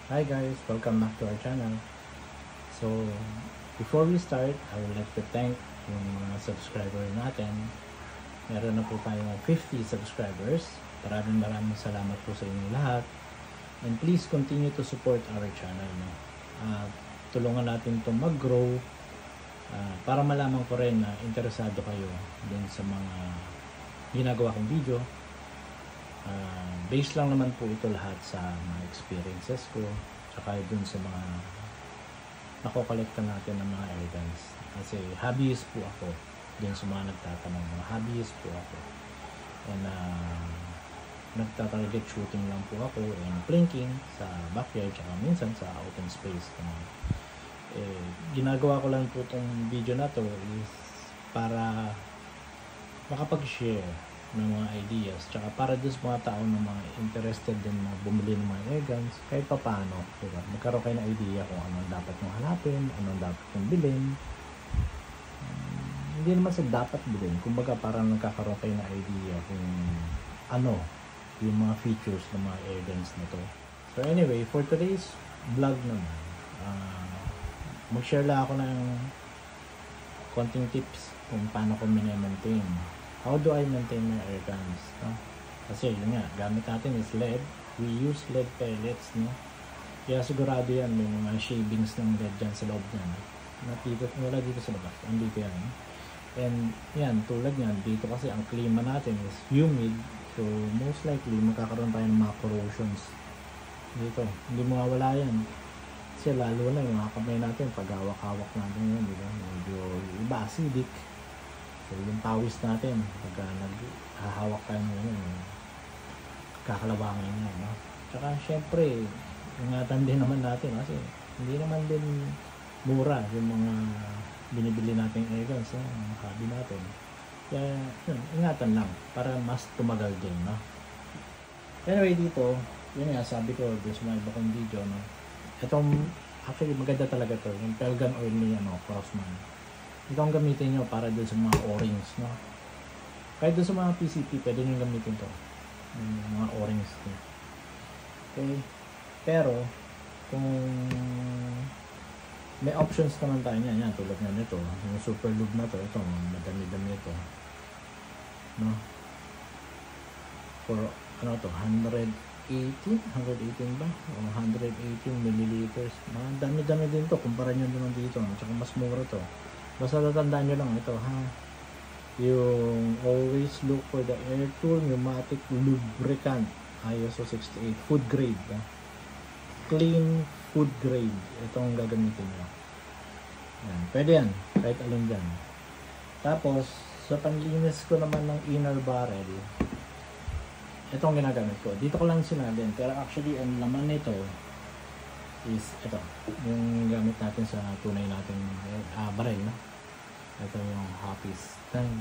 Hi guys, welcome back to our channel. So, before we start, I would like to thank yung mga subscriber natin. Meron na po tayong 50 subscribers. Maraming salamat po sa inyo lahat. And please continue to support our channel. No? Tulungan natin itong mag-grow para malaman ko rin na interesado kayo din sa mga ginagawa kong video. Based lang naman po ito lahat sa mga experiences ko tsaka dun sa mga nakokolekta natin ng mga evidence kasi hobbyist po ako dun sa mga nagtatanong, mga hobbyist po ako and nagtatarget shooting lang po ako and plinking sa backyard tsaka minsan sa open space ginagawa ko lang po itong video na to is para makapag-share ng mga ideas tsaka para doon sa mga tao na mga interested din na bumili ng mga airguns kahit pa paano, diba? Magkaroon kayo ng idea kung anong dapat nyo hanapin, anong dapat nyo bilhin. Hindi naman sa dapat bilhin, kumbaga parang nagkakaroon kayo ng idea kung ano yung mga features ng mga airguns na to. So anyway, for today's vlog naman, mag-share lang ako ng konting tips kung paano ko maintain. How do I maintain my airguns? No? Kasi yun nga, gamit natin is LED. We use LED pellets. No? Kaya sigurado yan, may mga shavings ng LED dyan sa loob niyan. Wala dito sa labas. Andito yan. And yan, tulad yan, dito kasi ang klima natin is humid. So most likely, magkakaroon tayo ng mga corrosions. Dito, hindi mawawala yan. Kasi lalo na yung mga kamay natin, pag hawak-hawak natin yan, diba? Medyo iba acidic. So yung pawis natin, pagka naghahawak tayo ngayon, kakalabangan na, no? Tsaka syempre, ingatan din naman natin kasi hindi naman din mura yung mga binibili nating airguns, no? Yung hobby natin. Kaya yun, ingatan lang para mas tumagal din, no? Anyway, dito, yun nga, sabi ko, doon sa mga iba kong video, no? Itong, actually maganda talaga to, yung Pelgan oil ni Crossman. Ito ang gamitin nyo para doon sa mga O-rings, no? Kahit doon sa mga PCP, pwede nyo gamitin to. Yung mga O-rings. No? Okay? Pero, kung may options naman tayo niyan, yan, tulad nga nito, yung super lube na to, ito, madami-dami ito. No? For, ano to, 118 ba? O 118 milliliters. Mga dami-dami din to, kumpara nyo naman dito. Tsaka mas mura to. Basta tatandaan nyo lang ito, ha? Yung always look for the air tool pneumatic lubricant ISO 68 food grade, ha? Clean food grade. Itong gagamitin nyo. Yan. Pwede yan, kahit alin dyan. Tapos, sa panlinis ko naman ng inner barrel, itong ginagamit ko. Dito ko lang sinalin, pero actually, ang laman nito is ito, yung gamit natin sa tunay natin barrel, no? Ito yung Happy's Time.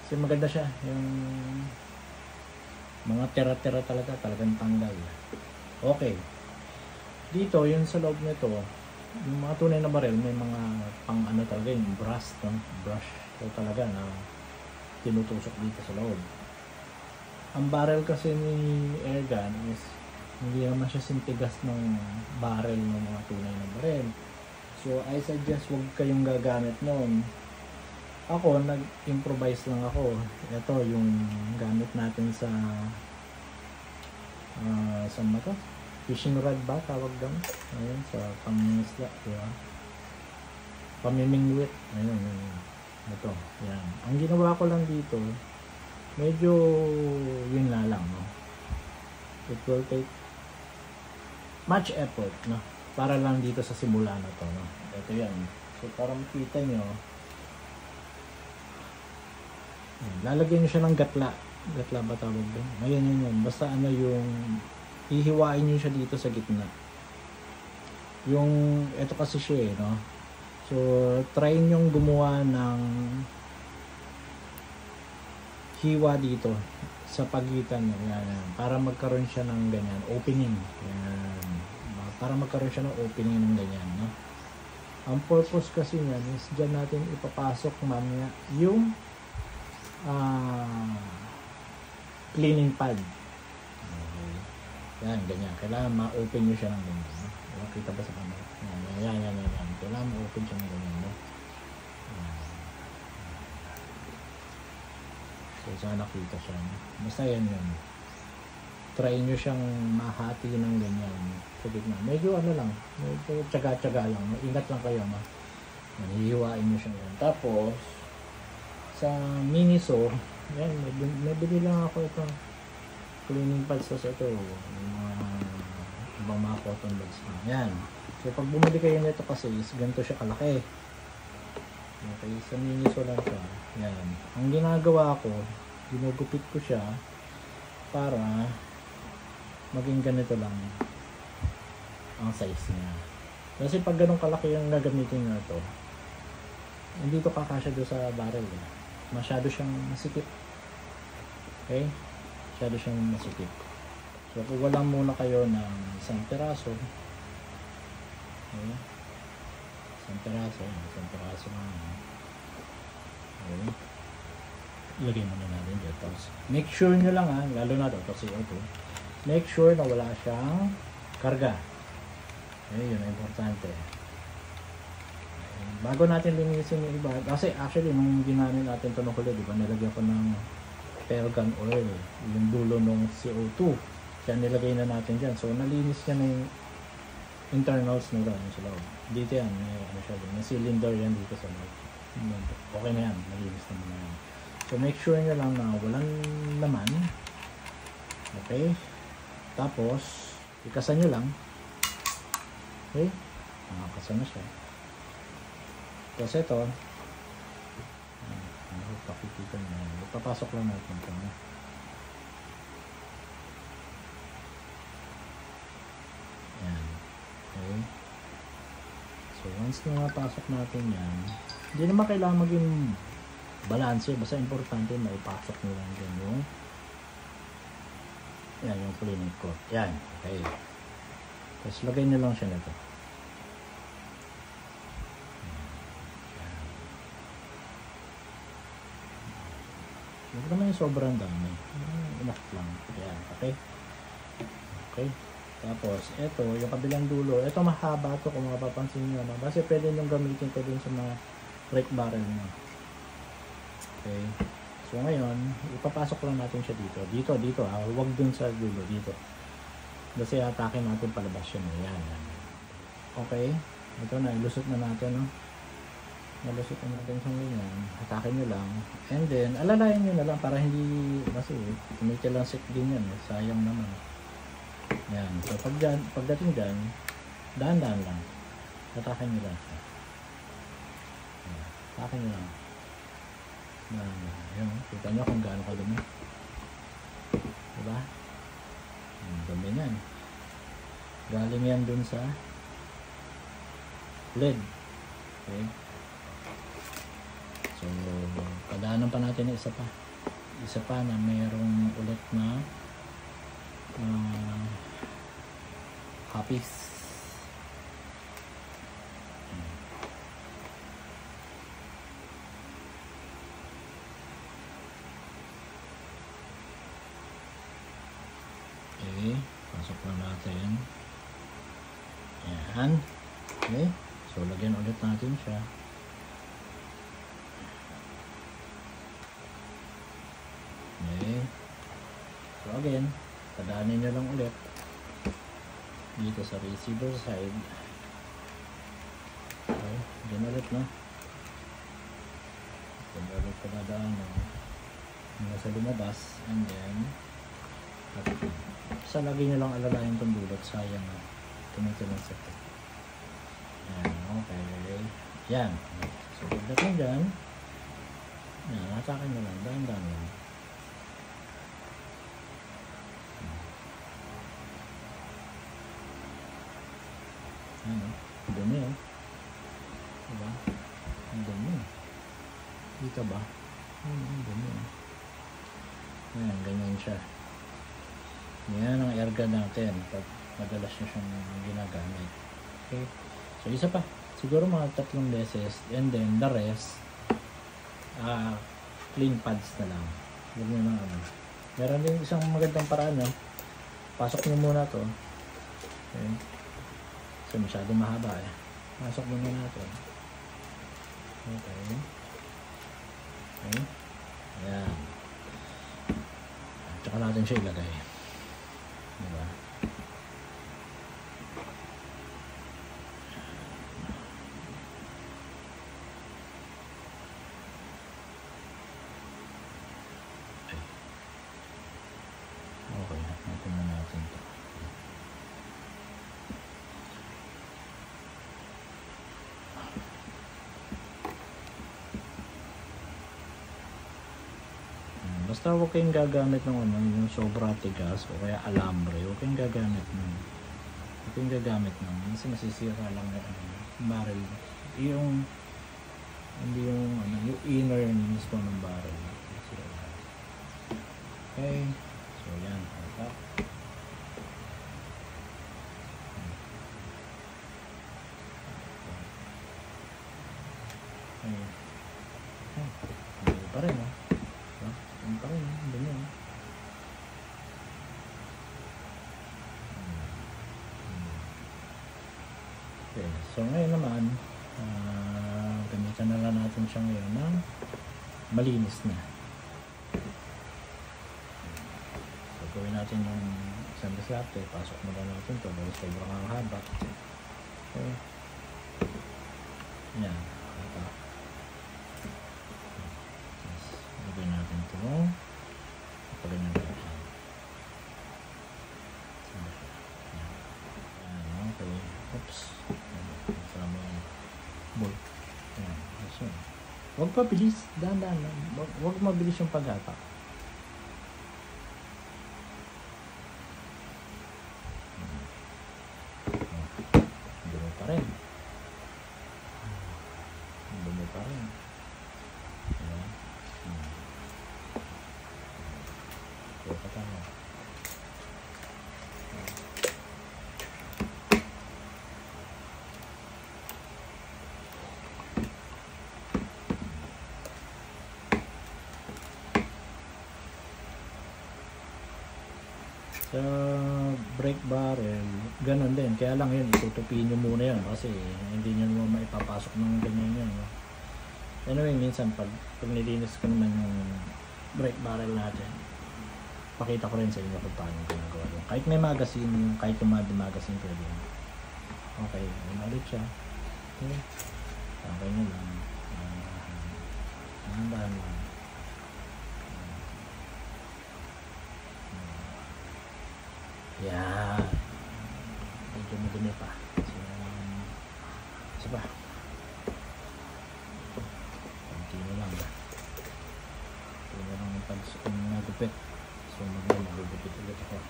Kasi maganda siya, yung mga tira-tira talagang tanggal. Okay, dito yung sa loob nito, yung mga tunay na barrel, may mga pang ano talaga, yung brush, no? Brush so talaga na tinutusok dito sa loob. Ang barrel kasi ni airgun is hindi naman siya sintigas ng barrel ng mga tunay na barrel. So, I suggest huwag kayong gagamit noon. Ako, nag-improvise lang ako. Ito, yung gamit natin sa saan ba to? Fishing rod ba? Tawag doon. Ayun, sa pangingisda. Diba? Pamimingwit. Ayun. Ito, yan. Ang ginawa ko lang dito, medyo yun na lang, no? It will take much effort, no? Para lang dito sa simula na to, no? Ito yan. So para makita nyo, lalagyan nyo siya ng gatla ba tawag doon? Ngayon yun. Basta ano yung hihiwain nyo siya dito sa gitna. Yung ito kasi siya, no? So try nyo gumawa ng hiwa dito sa pagitan, yan, para magkaroon siya ng ganyan opening, yan, para magkaroon siya ng opening ng ganyan, no? Ang purpose kasi niyan is dyan natin ipapasok mamaya yung cleaning pad. Okay. Yan, ganyan. Kailangan ma-open nyo siya ng ganyan. No? Makita ba sa camera? Yan. Kailangan ma-open siya ng ganyan. No? Yan. So, sana nakita siya. No? Basta yan yun. Try nyo siyang mahati ng ganyan. Sa gitna. Medyo ano lang. Medyo tsaga-tsaga lang. Ingat lang kayo. No? Hihiwain nyo siya yan. Tapos, sa Miniso, yan, may bili lang ako ito. Cleaning pads sa ito. Yung mga ibang mga cotton buds. Yan. So, pag bumili kayo nito kasi, is ganito siya kalaki. Okay, sa Miniso lang siya. Yan. Ang ginagawa ko, ginugupit ko siya para maging ganito lang ang size niya. Kasi pag ganun kalaki yung gagamitin nyo ito, hindi ito kakasya doon sa barrel. Masyado siyang masikip. Okay? Masyado siyang masikip. So, kuha lang muna kayo ng isang piraso. Okay? Isang piraso lang. Okay? Ilagay muna natin dito. Tapos, make sure nyo lang lalo na ito, CO2. Make sure na wala siyang karga. Okay, yun ang importante. Bago natin linisin yung iba, kasi actually nung ginamit natin ito nung huli, diba, nilagyan ko ng Pergan oil, yung dulo ng CO2. Kaya nilagay na natin dyan. So, nalinis niya na yung internals nila sa loob. Dito yan, may cylinder yan dito sa loob. Okay na yan, nalinis naman na yan. So, make sure nyo lang na walang laman. Okay? Tapos, ikasan nyo lang. Okay? Nakakasan na siya. Tapos ito, pakikita nyo. Ipapasok lang natin ito. Yan. Okay. So once na mapasok natin yan, hindi naman kailangan maging balanse. Basta importante na ipasok nyo lang dyan yung yan, yung cleaning coat. Yan. Okay. Tapos lagay nyo lang siya nito. Huwag naman yung sobrang dami. Enough lang. Yan. Okay. Okay. Tapos, ito, yung kabilang dulo. Ito mahaba to kung mapapansin nyo. Kasi pwede nyo gamitin ko dun sa mga brake barrel nyo. Okay. So, ngayon, ipapasok lang natin siya dito. Dito. Huwag dun sa dulo. Dito. Kasi atake natin palabas yun. Yan. Okay. Ito na. Ilusot na natin. No? Nalusot na natin sa ganyan. Atake nyo lang. And then, alalayan nyo na lang para hindi, kasi tumitalansik din yan. Sayang naman. Yan. So, pagdating dyan, dahan-dahan lang. Atake nyo lang siya. Atake nyo lang. Yan. Kita nyo kung gaano kadumi. Diba? Dumi yan. Galing yan dun sa LED. Okay. So, padaanan pa natin na isa pa na mayroong ulit na copies. Okay, pasok lang natin. Yan. Okay, so lagyan ulit natin siya. Okay. So again, padaanin nyo lang ulit dito sa receiver side. Okay, dyan ulit no. Dyan ulit padaanin nasa lumabas, and then sa lagi nyo lang alalayan itong dulot, sayang na tumitilong sa ito. Yan, okay. Yan. So pagdating dyan, yan, natakin nyo lang, dahan-dahan lang. Ano? Ang dumi diba? Ang dumi. Dito ba? Ang dumi Ayan, ganyan siya. Yan ang airgun natin pag madalas nyo siyang ginagamit. Okay? So isa pa. Siguro mga 3 beses, and then the rest clean pads na lang. Huwag nyo lang ano. Meron din isang magandang paraan pasok nyo muna to. Okay. Kasi masyadong mahaba eh. Pasok muna natin. Okay. Okay. Ayan. Tsaka natin siya ilagay. Diba? Okay. Natin na natin ito. Basta huwag kayong gagamit ng ano, yung sobra tigas o kaya alambre. Huwag kayong gagamit ng minsan nasisira lang yung ano, barrel. Yung hindi yung ano, yung inner mismo ng barrel. Okay. So yan. Okay. Hindi pa rin oh. Ang pa rin, hindi mo. Okay, so ngayon naman, gamitan na lang natin siya ngayon ng malinis na. So gawin natin yung isang dislate, pasok na lang natin ito, dahil sobrang haba. Okay. Yan. Lagyan natin ito. Kapagin natin ito. Ayan, okay. Oops. Kasama yan. Bolt. Ayan. So, huwag mabilis. Dahan-dahan lang. Huwag mabilis yung paghatak. Dumi pa rin. Dumi pa rin. Ayan. Sa brake barrel, ganun din. Kaya lang yun, itutupin nyo muna yan kasi hindi nyo naman maipapasok ng ganyan yan. No? Anyway, minsan pag nilinis ko naman yung brake barrel natin, pakita ko rin sa inyo kung paano ginagawa yun. Kahit may magazine, kahit yung magazine pwede yun. Okay, ulit siya. Okay, okay nyo lang. Dahan-dahan lang. Yan. Medyo madumi pa. So, isa pa. Kunti na lang ba? Kunti na lang yung nagupit. So, magugupit ulit ako.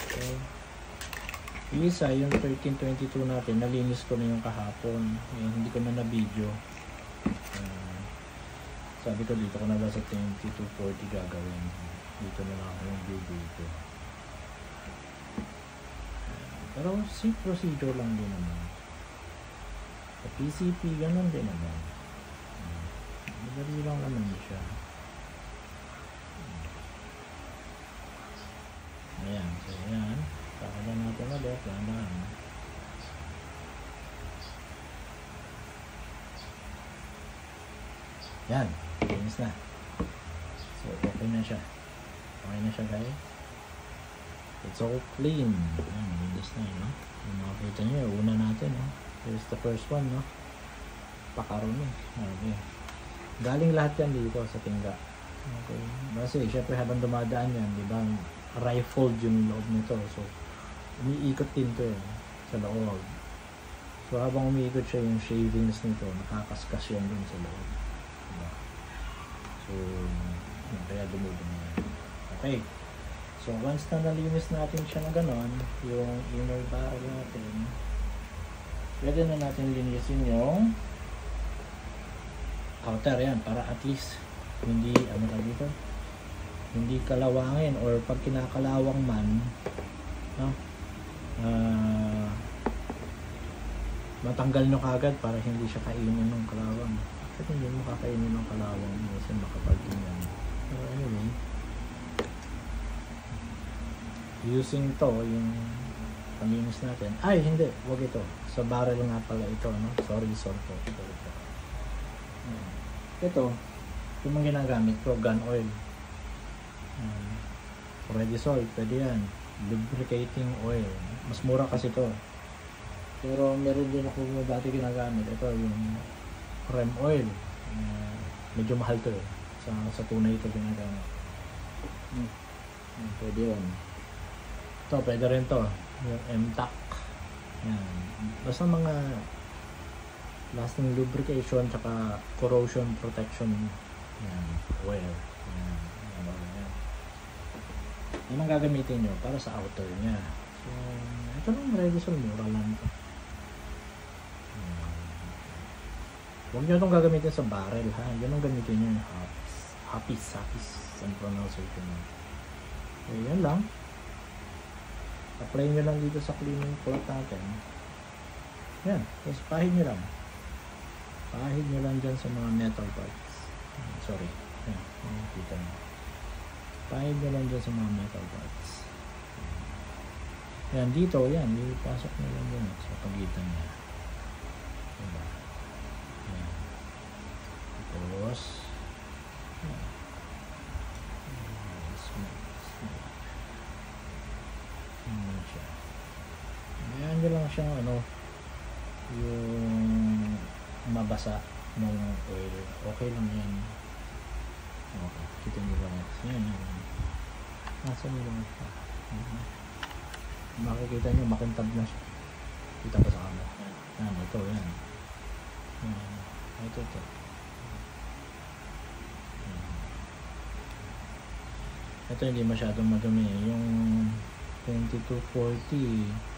Okay. Isa, yung 1322 natin, nalinis ko na yung kahapon. Yung hindi ko na na-video. Sabi ko dito ko na ba sa 2240 gagawin. Dito na lang ako yung video. Pero same procedure lang din naman. Sa PCP, ganun din naman. Madali lang naman siya. Ayan, so ayan. Kakalan natin ulit. Dahan-dahan. Yan, finish na. So, okay na siya. Okay na siya, guys. It's all clean. Ayan, linis na yun, no? Yung makakita nyo, una natin, no? Here's the first one, no? Pakarumi. Okay. Galing lahat yan dito sa tingga. Okay. Kasi, syempre, habang dumadaan yan, di ba, rifled yung loob nito. So, umiikot din to, eh, sa loob. So, habang umiikot siya, yung shavings nito, nakakaskas yan dun sa loob. Diba? So, yun, kaya dumudumi yan. Okay. So, once na nalinis natin siya na ganon, yung inner barrel natin, pwede na natin linisin yung outer yan, para at least hindi, ano ka dito, hindi kalawangin, or pag kinakalawang man, no, matanggal nyo kagad para hindi siya kainin ng kalawang. Kasi hindi mo kakainin ng kalawang kasi makapag yan. So, anyway, using to, yung panlinis natin. Ay, hindi, wag ito. Sa barrel nga pala ito, no? Sorry po. Ayan. Ito, yung mga ginagamit ko, gun oil. Ready salt, pwede yan. Lubricating oil. Mas mura kasi to. Pero meron din ako dati ginagamit. Ito yung rem oil. Medyo mahal to eh. Sa tunay ito ginagamit. Pwede yun. Ito, pwede rin to. Yung MTAC. Yan. Basta mga lasting lubrication tsaka corrosion protection. Yan. Oil. Yan. Yan ang gagamitin nyo para sa outer nya. So, ito nung Redisol, mura lang ito. Huwag nyo itong gagamitin sa barrel, ha? Yun ang gamitin nyo yung Hapis. Ang pronunciation nyo. So, yan lang. Apply nyo lang dito sa cleaning cloth natin. Yan. Tapos pahid nyo lang. Pahid nyo lang dyan sa mga metal parts. Sorry. Yan. Kita nyo. Pahid nyo lang dyan sa mga metal parts. Yan. Dito. Yan. Ipasok nyo lang dyan sa pagitan niya. Diba? Yan. Tapos yan. Ayan nyo lang siyang yung mabasa ng oil. Okay lang yan. Okay. Kita nyo lang. Yan. Nasa nyo lang siya. Makikita nyo, makintab na siya. Kita pa sa camera. Yan. Ito. Yan. Ito. Ito hindi masyadong madumi. Yung 2240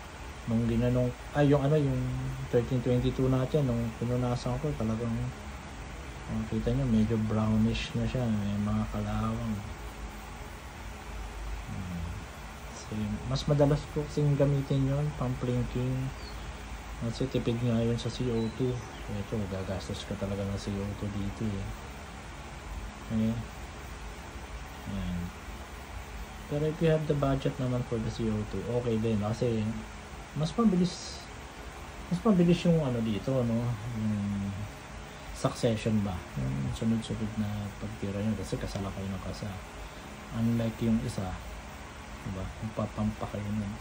nung ginanong yung 1322 natin nung pinunasan ko talagang kita nyo medyo brownish na siya, may mga kalawang. So, mas madalas po kasing gamitin yun pang plinking kasi tipid nga yun sa CO2. So, ito gagastos ka talaga ng CO2 dito eh. Okay. Yan. Pero if you have the budget naman for the CO2, okay din kasi mas mabilis yung dito, yung succession ba, yung sunod-sunod na pagtira nyo kasi kasalakay ng kasa, unlike yung isa, diba, magpapampa kayo nun.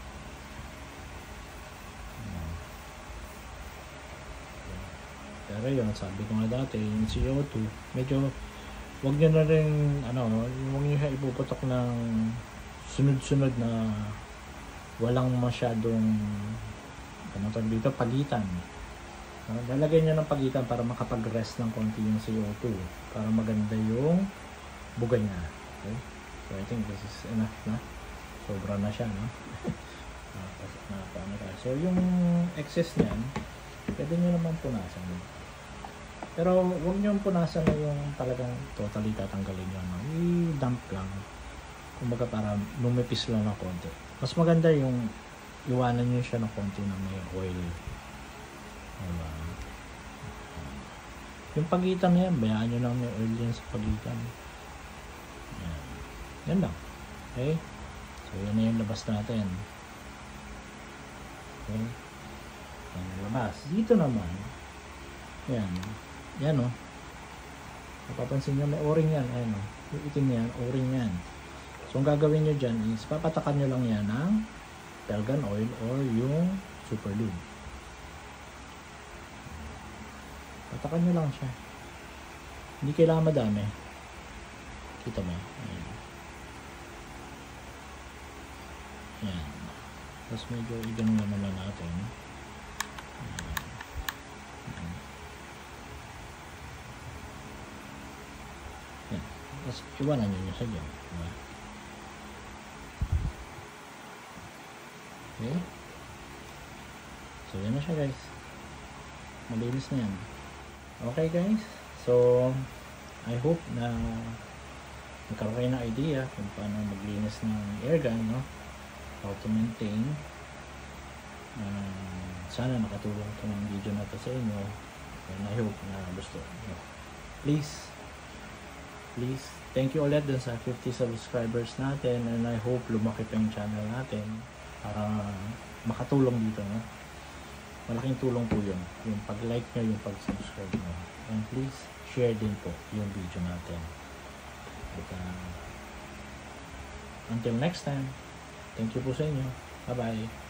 Pero yun, sabi ko nga dati, yung CO2 medyo wag nyo na rin huwag nyo siya ipuputok ng sunod-sunod na walang masyadong dito pagitan. Lalagyan nyo ng pagitan para makapag-rest ng konti yung CO2 para maganda yung buga niya. Okay? So I think this is enough na. Sobra na siya, no? So yung excess niyan pwede nyo naman punasan. Pero huwag nyo punasan na yung talagang totally tatanggalin nyo, no? I-dump lang. Kumbaga para lumipis lang ng konti. Mas maganda yung iwanan nyo siya ng konti na may oil. Diba? Yung pagitan na yan, bayaan nyo lang may oil yan sa pagitan. Yan lang. Okay? So yan na yung labas natin. Okay? Yan yung labas. Dito naman, yan o. Napapansin nyo may o-ring yan. Ayan o. Yung itim yan, o-ring yan. So ang gagawin nyo dyan is papatakan nyo lang yan ng Pelgan oil or yung super lube. Patakan nyo lang siya. Hindi kailangan madami. Kita mo. Ayan. Yan. Tapos medyo i-ganun naman natin. Ayan. Yan. Tapos iwanan nyo sa dyan. Diba? Okay. So yan na siya guys. Malinis na yan. Okay guys. So I hope na nagkaroon kayo ng idea kung paano maglinis ng airgun, no? How to maintain. Sana nakatulong itong video na to sa inyo. And I hope na gusto nyo. Please Please, thank you ulit dun sa 50 subscribers natin, and I hope lumaki pa yung channel natin para makatulong dito, no? Malaking tulong po yun, yung pag-like nyo, yung pag-subscribe nyo, and please share din po yung video natin. At, until next time, thank you po sa inyo. Bye bye.